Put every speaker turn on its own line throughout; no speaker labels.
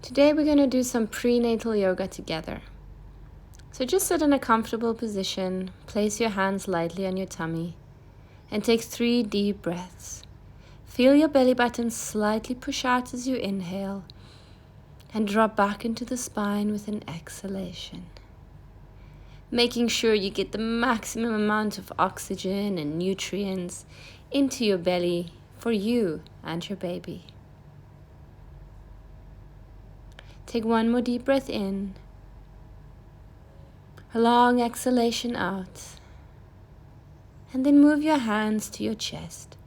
Today we're going to do some prenatal yoga together. So just sit in a comfortable position, place your hands lightly on your tummy, and take 3 deep breaths. Feel your belly button slightly push out as you inhale, and drop back into the spine with an exhalation. Making sure you get the maximum amount of oxygen and nutrients into your belly for you and your baby. Take 1 more deep breath in, a long exhalation out, and then move your hands to your chest.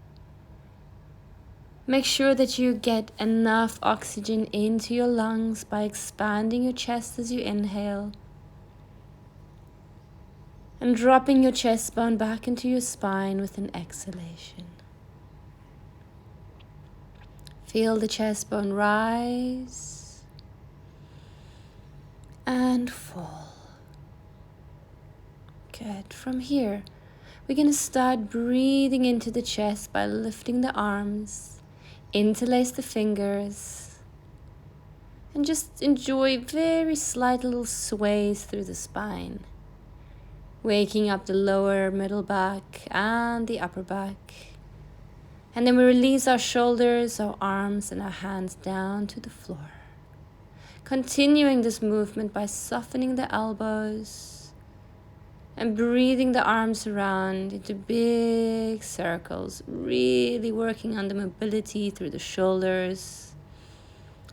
Make sure that you get enough oxygen into your lungs by expanding your chest as you inhale, and dropping your chest bone back into your spine with an exhalation. Feel the chest bone rise and fall. Good. From here, we're going to start breathing into the chest by lifting the arms, interlace the fingers, and just enjoy very slight little sways through the spine, waking up the lower middle back and the upper back. And then we release our shoulders, our arms, and our hands down to the floor. Continuing this movement by softening the elbows and breathing the arms around into big circles, really working on the mobility through the shoulders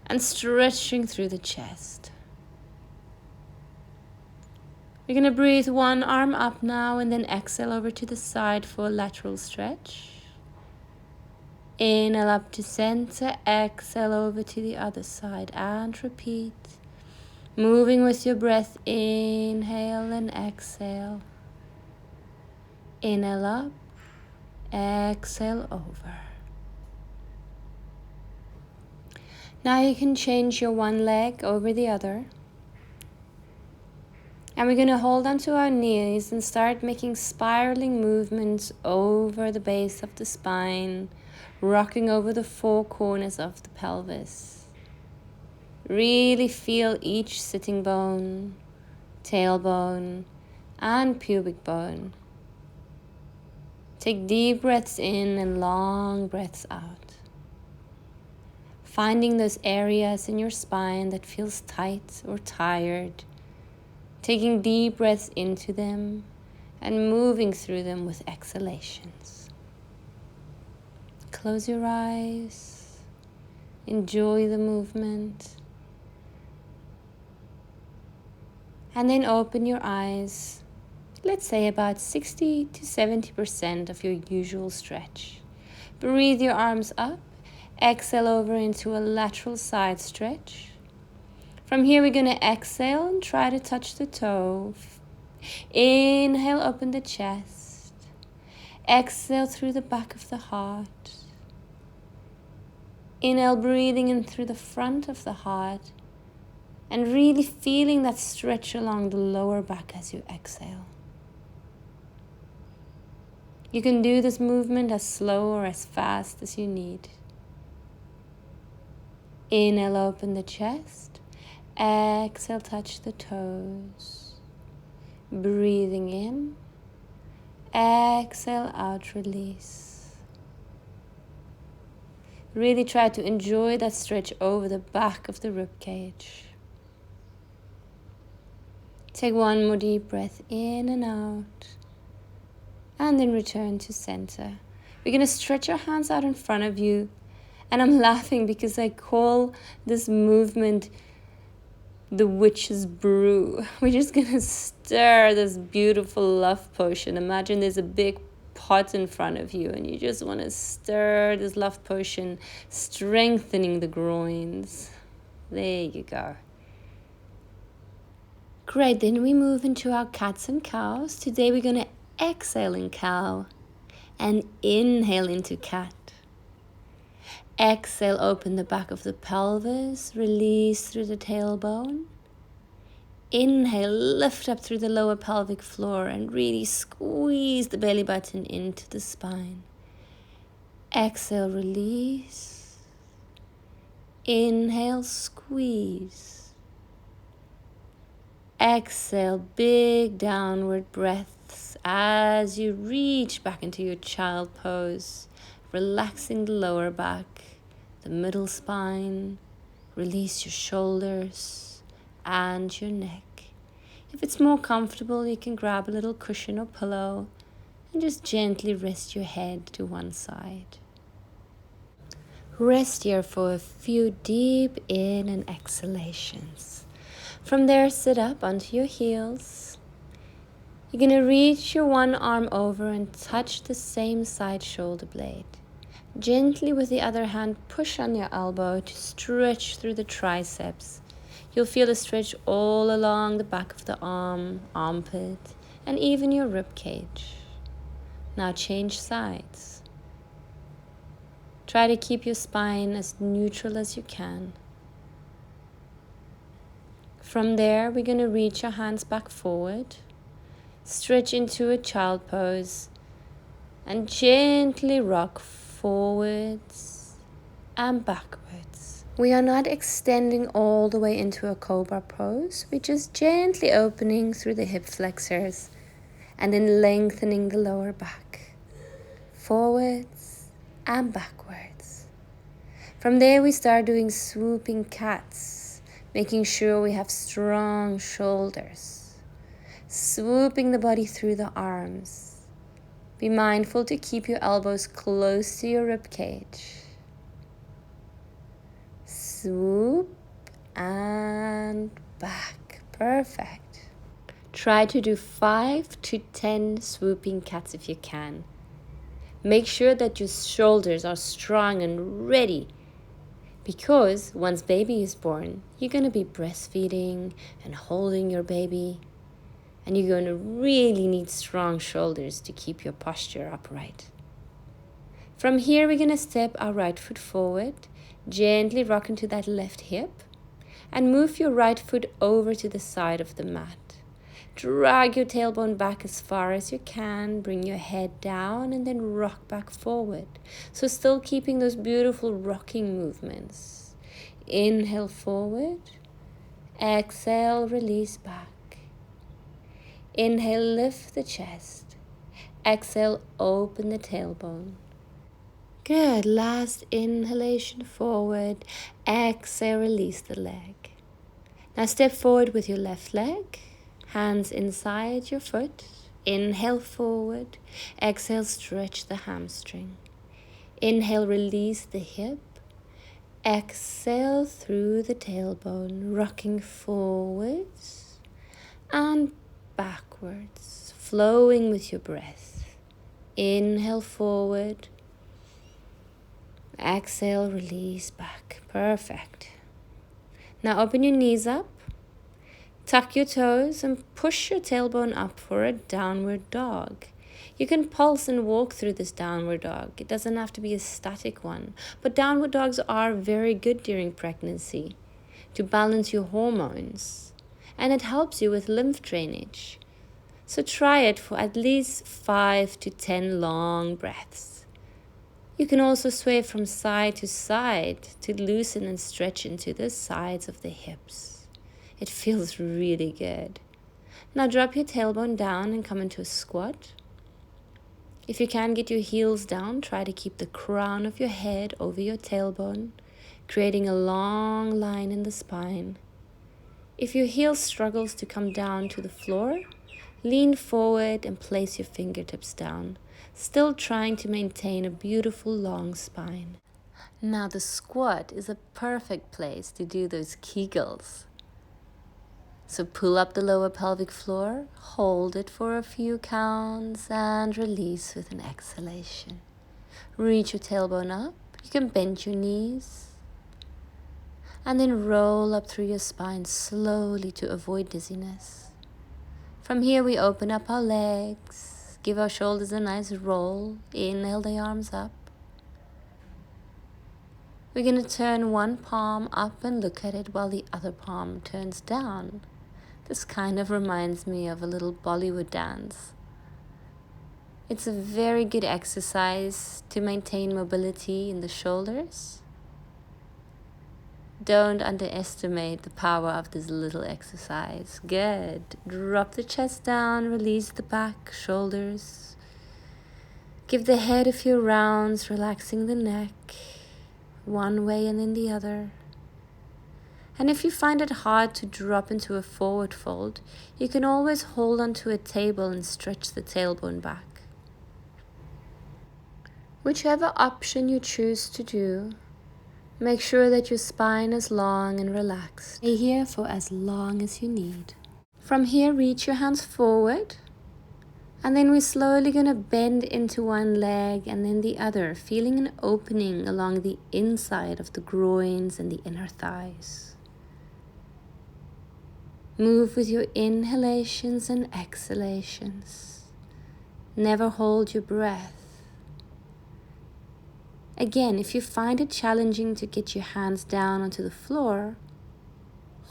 and stretching through the chest. We're going to breathe 1 arm up now and then exhale over to the side for a lateral stretch. Inhale up to center, exhale over to the other side, and repeat. Moving with your breath, inhale and exhale. Inhale up, exhale over. Now you can change your one leg over the other. And we're going to hold onto our knees and start making spiraling movements over the base of the spine, rocking over the 4 corners of the pelvis. Really feel each sitting bone, tailbone, and pubic bone. Take deep breaths in and long breaths out. Finding those areas in your spine that feels tight or tired. Taking deep breaths into them and moving through them with exhalations. Close your eyes. Enjoy the movement. And then open your eyes. Let's say about 60 to 70% of your usual stretch. Breathe your arms up. Exhale over into a lateral side stretch. From here, we're going to exhale and try to touch the toe. Inhale, open the chest. Exhale through the back of the heart. Inhale, breathing in through the front of the heart. And really feeling that stretch along the lower back as you exhale. You can do this movement as slow or as fast as you need. Inhale, open the chest. Exhale, touch the toes. Breathing in. Exhale, out, release. Really try to enjoy that stretch over the back of the rib cage. Take 1 more deep breath in and out. And then return to center. We're going to stretch our hands out in front of you. And I'm laughing because I call this movement the witch's brew. We're just going to stir this beautiful love potion. Imagine there's a big pot in front of you and you just want to stir this love potion, strengthening the groins. There you go. Great, then we move into our cats and cows. Today we're going to exhale in cow and inhale into cat. Exhale, open the back of the pelvis, release through the tailbone. Inhale, lift up through the lower pelvic floor and really squeeze the belly button into the spine. Exhale, release. Inhale, squeeze. Exhale, big downward breaths as you reach back into your child pose, relaxing the lower back, the middle spine. Release your shoulders and your neck. If it's more comfortable, you can grab a little cushion or pillow and just gently rest your head to one side. Rest here for a few deep in and exhalations. From there, sit up onto your heels. You're going to reach your one arm over and touch the same side shoulder blade. Gently with the other hand, push on your elbow to stretch through the triceps. You'll feel a stretch all along the back of the arm, armpit, and even your rib cage. Now change sides. Try to keep your spine as neutral as you can. From there, we're going to reach your hands back forward, stretch into a child pose, and gently rock forwards and backwards. We are not extending all the way into a cobra pose. We're just gently opening through the hip flexors and then lengthening the lower back, forwards and backwards. From there, we start doing swooping cats, making sure we have strong shoulders, swooping the body through the arms. Be mindful to keep your elbows close to your rib cage. Swoop and back. Perfect. Try to do 5 to 10 swooping cats if you can. Make sure that your shoulders are strong and ready, because once baby is born, you're going to be breastfeeding and holding your baby. And you're going to really need strong shoulders to keep your posture upright. From here, we're going to step our right foot forward, gently rock into that left hip, and move your right foot over to the side of the mat. Drag your tailbone back as far as you can, bring your head down, and then rock back forward. So still keeping those beautiful rocking movements. Inhale forward, exhale, release back. Inhale, lift the chest. Exhale, open the tailbone. Good. Last inhalation forward. Exhale, release the leg. Now step forward with your left leg. Hands inside your foot. Inhale forward. Exhale, stretch the hamstring. Inhale, release the hip. Exhale through the tailbone, rocking forwards and backwards, flowing with your breath. Inhale forward. Exhale, release back. Perfect. Now open your knees up. Tuck your toes and push your tailbone up for a downward dog. You can pulse and walk through this downward dog. It doesn't have to be a static one. But downward dogs are very good during pregnancy to balance your hormones. And it helps you with lymph drainage. So try it for at least 5 to 10 long breaths. You can also sway from side to loosen and stretch into the sides of the hips. It feels really good. Now drop your tailbone down and come into a squat. If you can get your heels down, try to keep the crown of your head over your tailbone, creating a long line in the spine. If your heel struggles to come down to the floor, lean forward and place your fingertips down, still trying to maintain a beautiful long spine. Now the squat is a perfect place to do those Kegels. So pull up the lower pelvic floor, hold it for a few counts, and release with an exhalation. Reach your tailbone up. You can bend your knees. And then roll up through your spine slowly to avoid dizziness. From here, we open up our legs. Give our shoulders a nice roll. Inhale the arms up. We're going to turn one palm up and look at it while the other palm turns down. This kind of reminds me of a little Bollywood dance. It's a very good exercise to maintain mobility in the shoulders. Don't underestimate the power of this little exercise. Good. Drop the chest down, release the back, shoulders. Give the head a few rounds, relaxing the neck, one way and then the other. And if you find it hard to drop into a forward fold, you can always hold onto a table and stretch the tailbone back. Whichever option you choose to do, make sure that your spine is long and relaxed. Stay here for as long as you need. From here, reach your hands forward. And then we're slowly going to bend into one leg and then the other, feeling an opening along the inside of the groins and the inner thighs. Move with your inhalations and exhalations. Never hold your breath. Again, if you find it challenging to get your hands down onto the floor,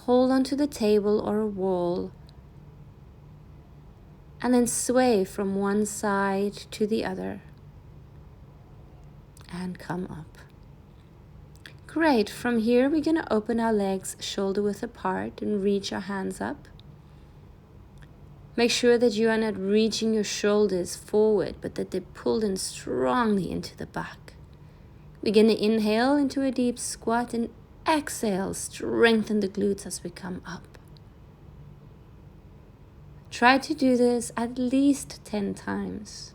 hold onto the table or a wall and then sway from one side to the other and come up. Great. From here, we're going to open our legs shoulder width apart and reach our hands up. Make sure that you are not reaching your shoulders forward, but that they're pulled in strongly into the back. We're going to inhale into a deep squat and exhale, strengthen the glutes as we come up. Try to do this at least 10 times.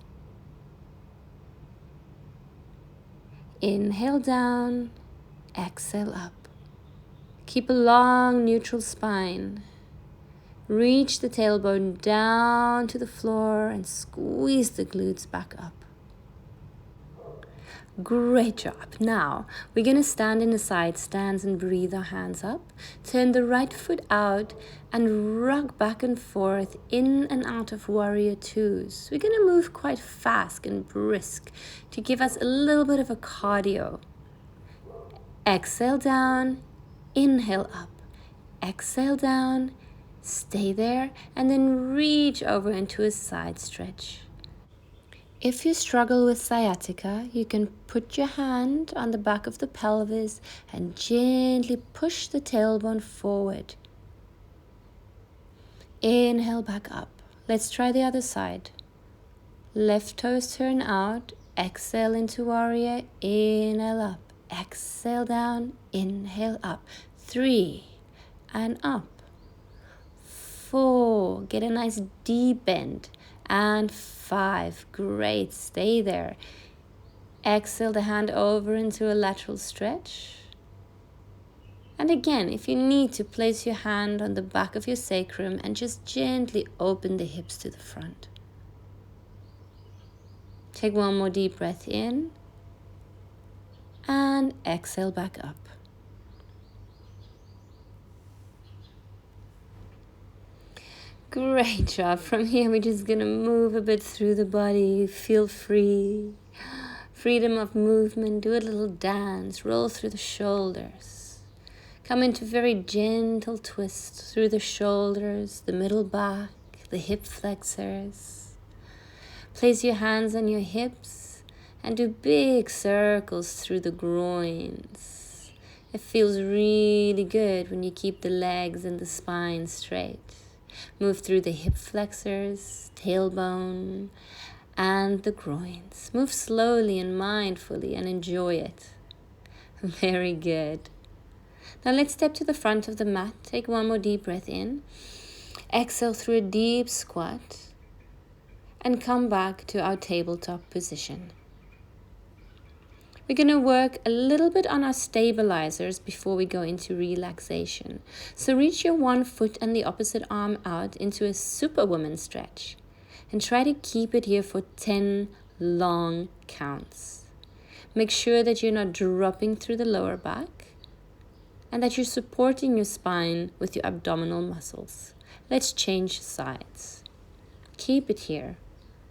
Inhale down, exhale up. Keep a long neutral spine. Reach the tailbone down to the floor and squeeze the glutes back up. Great job. Now, we're going to stand in a side stance and breathe our hands up. Turn the right foot out and rock back and forth in and out of warrior twos. We're going to move quite fast and brisk to give us a little bit of a cardio. Exhale down, inhale up. Exhale down, stay there, and then reach over into a side stretch. If you struggle with sciatica, you can put your hand on the back of the pelvis and gently push the tailbone forward. Inhale back up. Let's try the other side. Left toes turn out. Exhale into warrior. Inhale up. Exhale down. Inhale up. 3 and up. 4. Get a nice deep bend. And 5. Great. Stay there. Exhale the hand over into a lateral stretch. And again, if you need to, place your hand on the back of your sacrum and just gently open the hips to the front. Take one more deep breath in. And exhale back up. Great job. From here, we're just going to move a bit through the body. Feel free. Freedom of movement. Do a little dance. Roll through the shoulders. Come into very gentle twist through the shoulders, the middle back, the hip flexors. Place your hands on your hips and do big circles through the groins. It feels really good when you keep the legs and the spine straight. Move through the hip flexors, tailbone, and the groins. Move slowly and mindfully and enjoy it. Very good. Now let's step to the front of the mat. Take one more deep breath in. Exhale through a deep squat. And come back to our tabletop position. We're going to work a little bit on our stabilizers before we go into relaxation. So reach your one foot and the opposite arm out into a superwoman stretch. And try to keep it here for 10 long counts. Make sure that you're not dropping through the lower back and that you're supporting your spine with your abdominal muscles. Let's change sides. Keep it here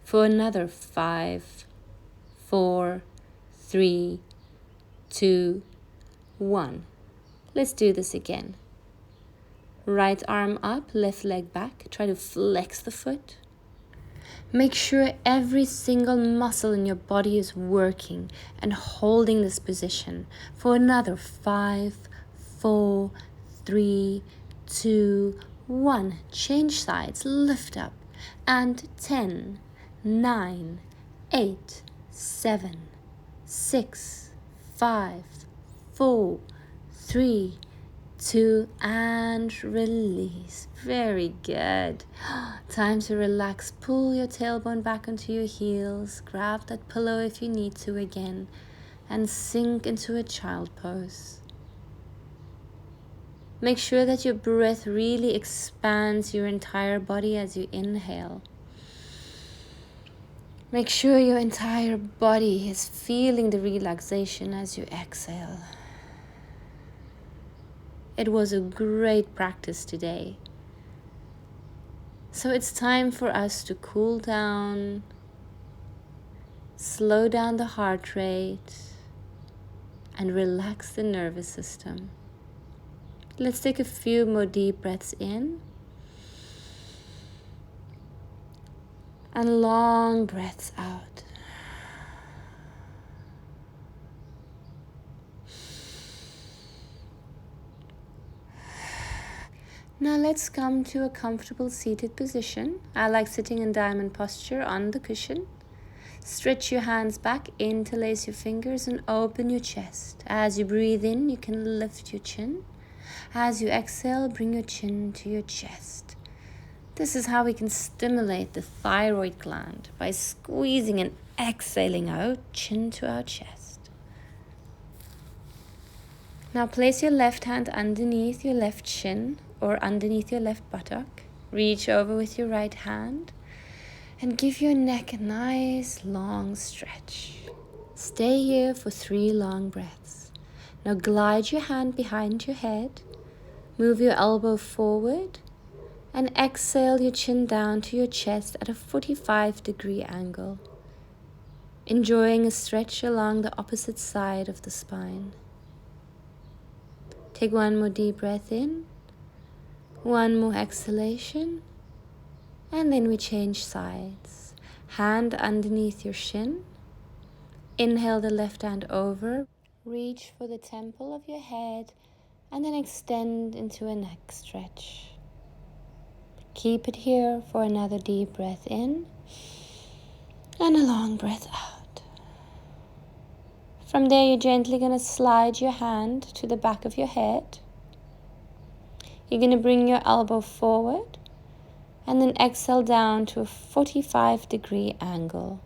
for another 5, 4, 3, 2, 1. Let's do this again. Right arm up, left leg back. Try to flex the foot. Make sure every single muscle in your body is working and holding this position for another 5, 4, 3, 2, 1. Change sides, lift up. And 10, 9, 8, 7, 6, 5, 4, 3, 2, and release. Very good. Time to relax. Pull your tailbone back onto your heels. Grab that pillow if you need to again, and sink into a child pose. Make sure that your breath really expands your entire body as you inhale. Make sure your entire body is feeling the relaxation as you exhale. It was a great practice today. So it's time for us to cool down, slow down the heart rate, and relax the nervous system. Let's take a few more deep breaths in and long breaths out. Now let's come to a comfortable seated position. I like sitting in diamond posture on the cushion. Stretch your hands back, interlace your fingers and open your chest. As you breathe in, you can lift your chin. As you exhale, bring your chin to your chest. This is how we can stimulate the thyroid gland, by squeezing and exhaling out, chin to our chest. Now place your left hand underneath your left shin or underneath your left buttock. Reach over with your right hand and give your neck a nice long stretch. Stay here for 3 long breaths. Now glide your hand behind your head. Move your elbow forward and exhale your chin down to your chest at a 45-degree angle, enjoying a stretch along the opposite side of the spine. Take 1 more deep breath in, 1 more exhalation, and then we change sides. Hand underneath your shin. Inhale the left hand over, reach for the temple of your head, and then extend into a neck stretch. Keep it here for another deep breath in and a long breath out. From there, you're gently going to slide your hand to the back of your head. You're going to bring your elbow forward and then exhale down to a 45-degree angle.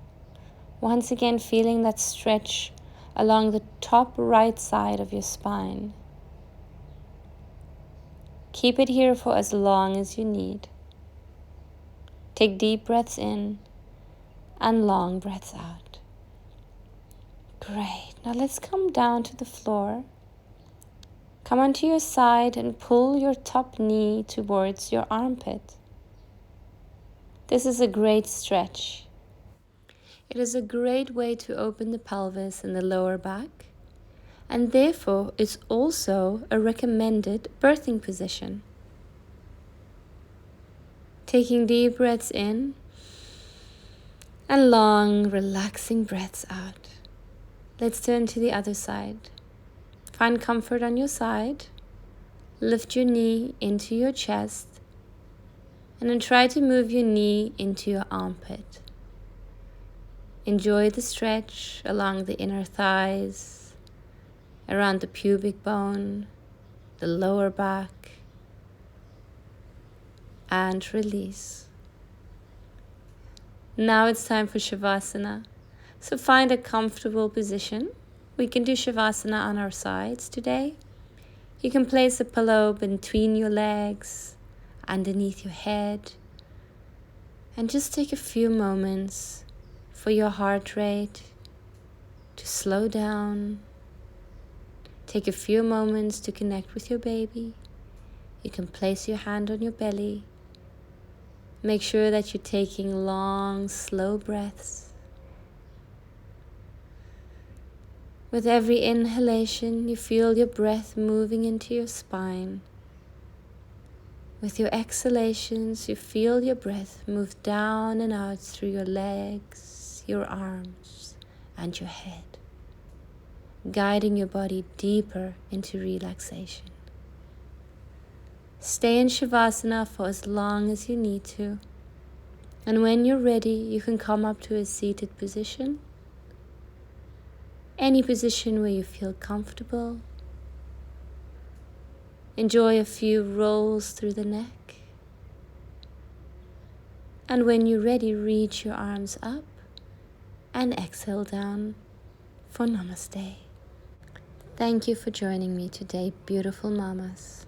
Once again, feeling that stretch along the top right side of your spine. Keep it here for as long as you need. Take deep breaths in and long breaths out. Great. Now let's come down to the floor. Come onto your side and pull your top knee towards your armpit. This is a great stretch. It is a great way to open the pelvis and the lower back, and therefore it's also a recommended birthing position. Taking deep breaths in and long, relaxing breaths out. Let's turn to the other side. Find comfort on your side. Lift your knee into your chest and then try to move your knee into your armpit. Enjoy the stretch along the inner thighs, around the pubic bone, the lower back, and release. Now it's time for Shavasana. So find a comfortable position. We can do Shavasana on our sides today. You can place a pillow between your legs, underneath your head, and just take a few moments for your heart rate to slow down. Take a few moments to connect with your baby. You can place your hand on your belly. Make sure that you're taking long, slow breaths. With every inhalation, you feel your breath moving into your spine. With your exhalations, you feel your breath move down and out through your legs, your arms, and your head, guiding your body deeper into relaxation. Stay in Shavasana for as long as you need to. And when you're ready, you can come up to a seated position. Any position where you feel comfortable. Enjoy a few rolls through the neck. And when you're ready, reach your arms up and exhale down for Namaste. Thank you for joining me today, beautiful mamas.